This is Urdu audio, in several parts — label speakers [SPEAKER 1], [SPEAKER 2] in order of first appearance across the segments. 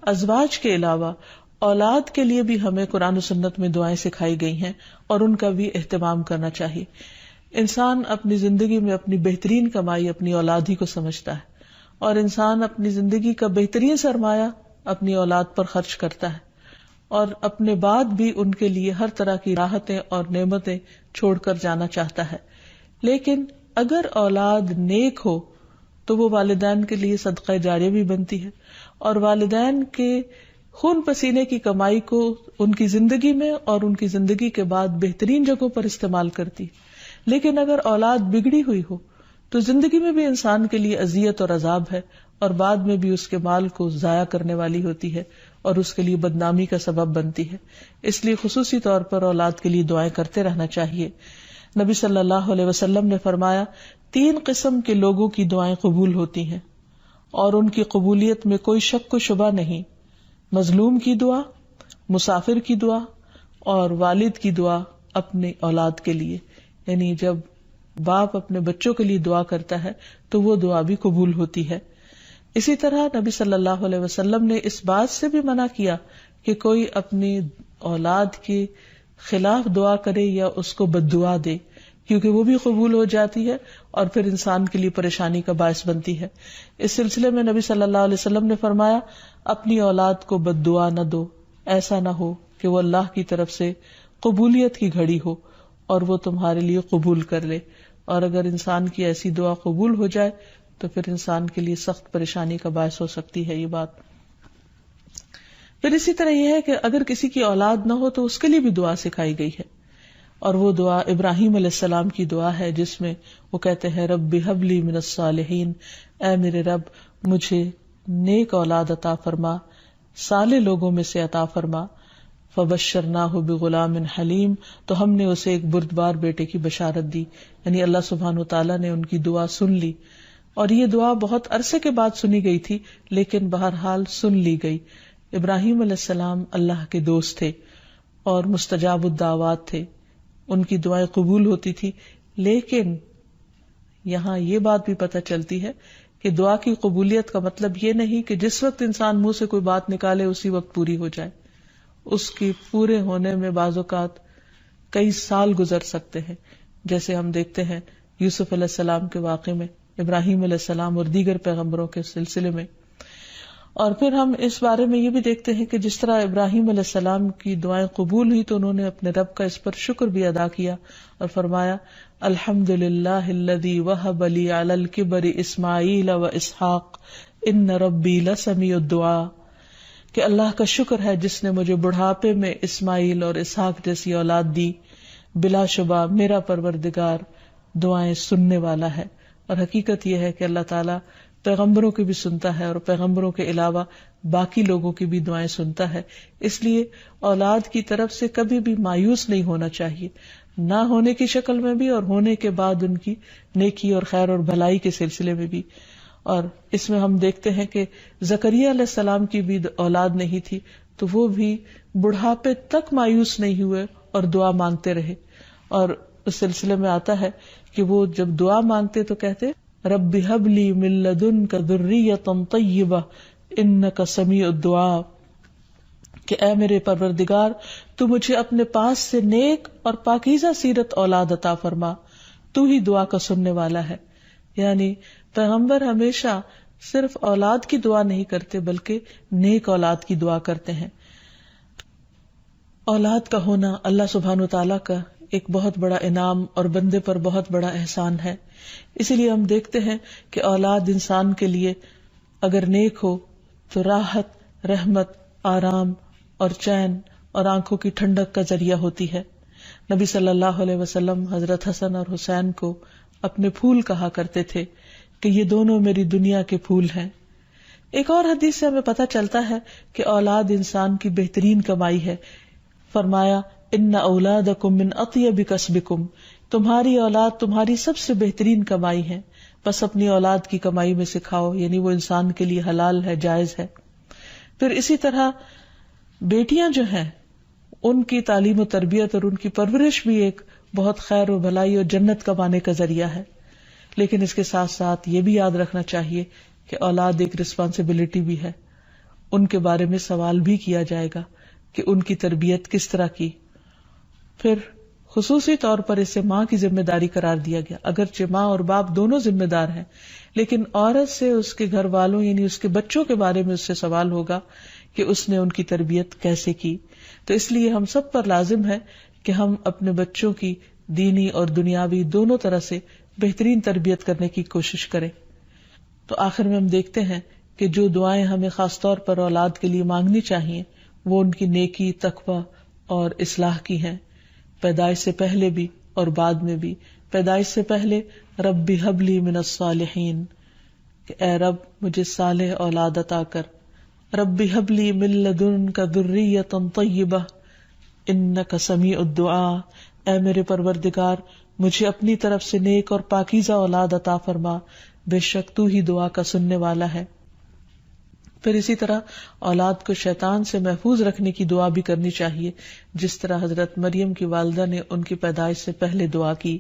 [SPEAKER 1] ازواج کے علاوہ اولاد کے لیے بھی ہمیں قرآن و سنت میں دعائیں سکھائی گئی ہیں اور ان کا بھی اہتمام کرنا چاہیے. انسان اپنی زندگی میں اپنی بہترین کمائی اپنی اولاد ہی کو سمجھتا ہے، اور انسان اپنی زندگی کا بہترین سرمایہ اپنی اولاد پر خرچ کرتا ہے، اور اپنے بعد بھی ان کے لیے ہر طرح کی راحتیں اور نعمتیں چھوڑ کر جانا چاہتا ہے. لیکن اگر اولاد نیک ہو تو وہ والدین کے لیے صدقہ جاریہ بھی بنتی ہے، اور والدین کے خون پسینے کی کمائی کو ان کی زندگی میں اور ان کی زندگی کے بعد بہترین جگہوں پر استعمال کرتی ہے. لیکن اگر اولاد بگڑی ہوئی ہو تو زندگی میں بھی انسان کے لیے اذیت اور عذاب ہے، اور بعد میں بھی اس کے مال کو ضائع کرنے والی ہوتی ہے اور اس کے لیے بدنامی کا سبب بنتی ہے. اس لیے خصوصی طور پر اولاد کے لیے دعائیں کرتے رہنا چاہیے. نبی صلی اللہ علیہ وسلم نے فرمایا 3 قسم کے لوگوں کی دعائیں قبول ہوتی ہیں اور ان کی قبولیت میں کوئی شک و شبہ نہیں: مظلوم کی دعا، مسافر کی دعا، اور والد کی دعا اپنی اولاد کے لیے. یعنی جب باپ اپنے بچوں کے لیے دعا کرتا ہے تو وہ دعا بھی قبول ہوتی ہے. اسی طرح نبی صلی اللہ علیہ وسلم نے اس بات سے بھی منع کیا کہ کوئی اپنی اولاد کے خلاف دعا کرے یا اس کو بد دعا دے، کیونکہ وہ بھی قبول ہو جاتی ہے اور پھر انسان کے لیے پریشانی کا باعث بنتی ہے. اس سلسلے میں نبی صلی اللہ علیہ وسلم نے فرمایا: اپنی اولاد کو بد دعا نہ دو، ایسا نہ ہو کہ وہ اللہ کی طرف سے قبولیت کی گھڑی ہو اور وہ تمہارے لیے قبول کر لے. اور اگر انسان کی ایسی دعا قبول ہو جائے تو پھر انسان کے لیے سخت پریشانی کا باعث ہو سکتی ہے یہ بات. پھر اسی طرح یہ ہے کہ اگر کسی کی اولاد نہ ہو تو اس کے لیے بھی دعا سکھائی گئی ہے، اور وہ دعا ابراہیم علیہ السلام کی دعا ہے، جس میں وہ کہتے ہیں: رب ہب لی من الصالحین، اے میرے رب مجھے نیک اولاد عطا فرما، صالح لوگوں میں سے عطا فرما. فبشرناہ بغلام حلیم، تو ہم نے اسے ایک بردبار بیٹے کی بشارت دی. یعنی اللہ سبحانہ وتعالیٰ نے ان کی دعا سن لی، اور یہ دعا بہت عرصے کے بعد سنی گئی تھی لیکن بہرحال سن لی گئی. ابراہیم علیہ السلام اللہ کے دوست تھے اور مستجاب الدعوات تھے، ان کی دعائیں قبول ہوتی تھی. لیکن یہاں یہ بات بھی پتہ چلتی ہے کہ دعا کی قبولیت کا مطلب یہ نہیں کہ جس وقت انسان منہ سے کوئی بات نکالے اسی وقت پوری ہو جائے. اس کی پورے ہونے میں بعض اوقات کئی سال گزر سکتے ہیں، جیسے ہم دیکھتے ہیں یوسف علیہ السلام کے واقعے میں، ابراہیم علیہ السلام اور دیگر پیغمبروں کے سلسلے میں. اور پھر ہم اس بارے میں یہ بھی دیکھتے ہیں کہ جس طرح ابراہیم علیہ السلام کی دعائیں قبول ہوئی تو انہوں نے اپنے رب کا اس پر شکر بھی ادا کیا اور فرمایا: الحمد للہ الذی وہب لی علی الکبر اسماعیل و اسحاق ان ربی لسمیع الدعاء، کہ اللہ کا شکر ہے جس نے مجھے بڑھاپے میں اسماعیل اور اسحاق جیسی اولاد دی، بلا شبہ میرا پروردگار دعائیں سننے والا ہے. اور حقیقت یہ ہے کہ اللہ تعالیٰ پیغمبروں کی بھی سنتا ہے اور پیغمبروں کے علاوہ باقی لوگوں کی بھی دعائیں سنتا ہے. اس لیے اولاد کی طرف سے کبھی بھی مایوس نہیں ہونا چاہیے، نہ ہونے کی شکل میں بھی اور ہونے کے بعد ان کی نیکی اور خیر اور بھلائی کے سلسلے میں بھی. اور اس میں ہم دیکھتے ہیں کہ زکریا علیہ السلام کی بھی اولاد نہیں تھی تو وہ بھی بڑھاپے تک مایوس نہیں ہوئے اور دعا مانگتے رہے. اور اس سلسلے میں آتا ہے کہ وہ جب دعا مانگتے تو کہتے: رب ہب لی من لدنک ذریۃ طیبہ انک سمیع الدعاء، کہ اے میرے پروردگار تو مجھے اپنے پاس سے نیک اور پاکیزہ سیرت اولاد عطا فرما، تو ہی دعا کا سننے والا ہے. یعنی پیغمبر ہمیشہ صرف اولاد کی دعا نہیں کرتے بلکہ نیک اولاد کی دعا کرتے ہیں. اولاد کا ہونا اللہ سبحانہ وتعالیٰ کا ایک بہت بڑا انعام اور بندے پر بہت بڑا احسان ہے. اسی لیے ہم دیکھتے ہیں کہ اولاد انسان کے لیے اگر نیک ہو تو راحت، رحمت، آرام اور چین اور آنکھوں کی ٹھنڈک کا ذریعہ ہوتی ہے. نبی صلی اللہ علیہ وسلم حضرت حسن اور حسین کو اپنے پھول کہا کرتے تھے کہ یہ دونوں میری دنیا کے پھول ہیں. ایک اور حدیث سے ہمیں پتہ چلتا ہے کہ اولاد انسان کی بہترین کمائی ہے. فرمایا: ان اولادکم من اطیب کسبکم، تمہاری اولاد تمہاری سب سے بہترین کمائی ہے، بس اپنی اولاد کی کمائی میں سکھاؤ، یعنی وہ انسان کے لیے حلال ہے، جائز ہے. پھر اسی طرح بیٹیاں جو ہیں ان کی تعلیم و تربیت اور ان کی پرورش بھی ایک بہت خیر و بھلائی اور جنت کمانے کا ذریعہ ہے. لیکن اس کے ساتھ ساتھ یہ بھی یاد رکھنا چاہیے کہ اولاد ایک رسپانسبلٹی بھی ہے، ان کے بارے میں سوال بھی کیا جائے گا کہ ان کی تربیت کس طرح کی. پھر خصوصی طور پر اسے ماں کی ذمہ داری قرار دیا گیا. اگرچہ ماں اور باپ دونوں ذمہ دار ہیں، لیکن عورت سے اس کے گھر والوں یعنی اس کے بچوں کے بارے میں اس سے سوال ہوگا کہ اس نے ان کی تربیت کیسے کی. تو اس لیے ہم سب پر لازم ہے کہ ہم اپنے بچوں کی دینی اور دنیاوی دونوں طرح سے بہترین تربیت کرنے کی کوشش کریں. تو آخر میں ہم دیکھتے ہیں کہ جو دعائیں ہمیں خاص طور پر اولاد کے لیے مانگنی چاہیے وہ ان کی نیکی، تقوی اور اصلاح کی ہیں، پیدائش سے پہلے بھی اور بعد میں بھی. پیدائش سے پہلے رب ہب لی من الصالحین، کہ اے رب مجھے صالح اولاد عطا کر. رب ہب لی من لدنک ذریۃ طیبہ انک سمیع الدعاء، اے میرے پروردگار مجھے اپنی طرف سے نیک اور پاکیزہ اولاد عطا فرما، بے شک تو ہی دعا کا سننے والا ہے. پھر اسی طرح اولاد کو شیطان سے محفوظ رکھنے کی دعا بھی کرنی چاہیے، جس طرح حضرت مریم کی والدہ نے ان کی پیدائش سے پہلے دعا کی.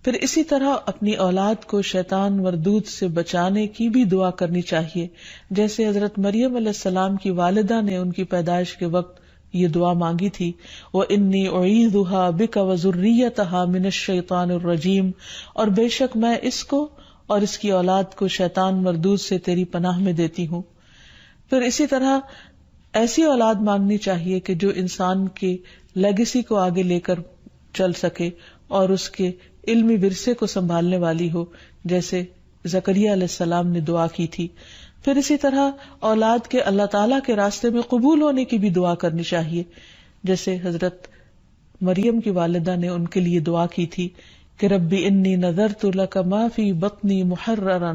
[SPEAKER 1] پھر اسی طرح اپنی اولاد کو شیطان مردود سے بچانے کی بھی دعا کرنی چاہیے، جیسے حضرت مریم علیہ السلام کی والدہ نے ان کی پیدائش کے وقت یہ دعا مانگی تھی، وَإِنِّي أُعِيذُهَا بِكَ وَذُرِّيَّتَهَا مِنَ الشَّيْطَانِ الرَّجِيمِ، اور بے شک میں اس کو اور اس کی اولاد کو شیطان مردود سے تیری پناہ میں دیتی ہوں. پھر اسی طرح ایسی اولاد مانگنی چاہیے کہ جو انسان کے لیگیسی کو آگے لے کر چل سکے اور اس کے علمی ورثے کو سنبھالنے والی ہو، جیسے زکریا علیہ السلام نے دعا کی تھی. پھر اسی طرح اولاد کے اللہ تعالیٰ کے راستے میں قبول ہونے کی بھی دعا کرنی چاہیے، جیسے حضرت مریم کی والدہ نے ان کے لیے دعا کی تھی کہ ربی انی نذرت لک ما فی بطنی محررا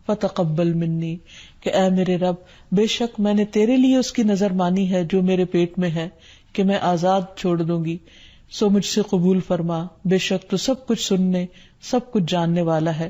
[SPEAKER 1] فتقبل منی، کہ اے میرے رب بے شک میں نے تیرے لیے اس کی نظر مانی ہے جو میرے پیٹ میں ہے کہ میں آزاد چھوڑ دوں گی، سو مجھ سے قبول فرما، بے شک تو سب کچھ سننے سب کچھ جاننے والا ہے.